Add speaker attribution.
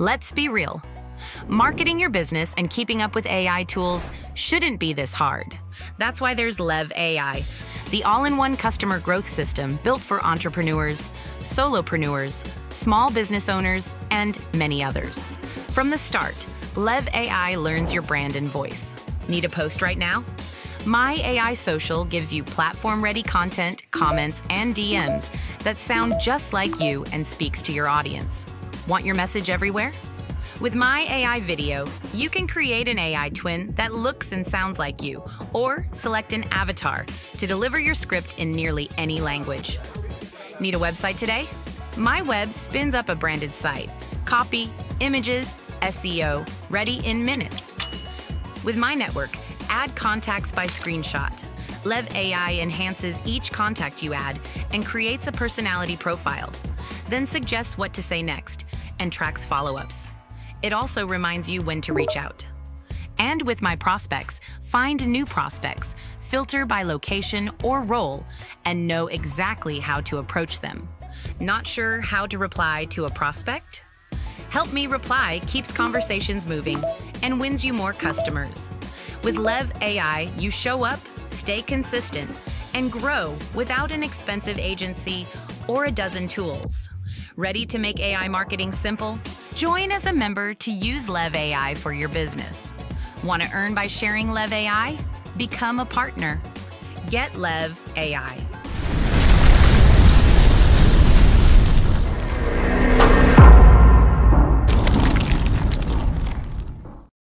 Speaker 1: Let's be real. Marketing your business and keeping up with AI tools shouldn't be this hard. That's why there's LEV AI, the all-in-one customer growth system built for entrepreneurs, solopreneurs, small business owners, and many others. From the start, LEV AI learns your brand and voice. Need a post right now? My AI Social gives you platform-ready content, comments, and DMs that sound just like you and speaks to your audience. Want your message everywhere? With My AI Video, you can create an AI twin that looks and sounds like you, or select an avatar to deliver your script in nearly any language. Need a website today? My Web spins up a branded site. Copy, images, SEO, ready in minutes. With My Network, add contacts by screenshot. LEV AI enhances each contact you add and creates a personality profile, then suggests what to say next and tracks follow-ups. It also reminds you when to reach out. And with My Prospects, find new prospects, filter by location or role, and know exactly how to approach them. Not sure how to reply to a prospect? Help Me Reply keeps conversations moving and wins you more customers. With LEV AI, you show up, stay consistent, and grow without an expensive agency or a dozen tools. Ready to make AI marketing simple? Join as a member to use LEV AI for your business. Want to earn by sharing LEV AI? Become a partner. Get LEV AI.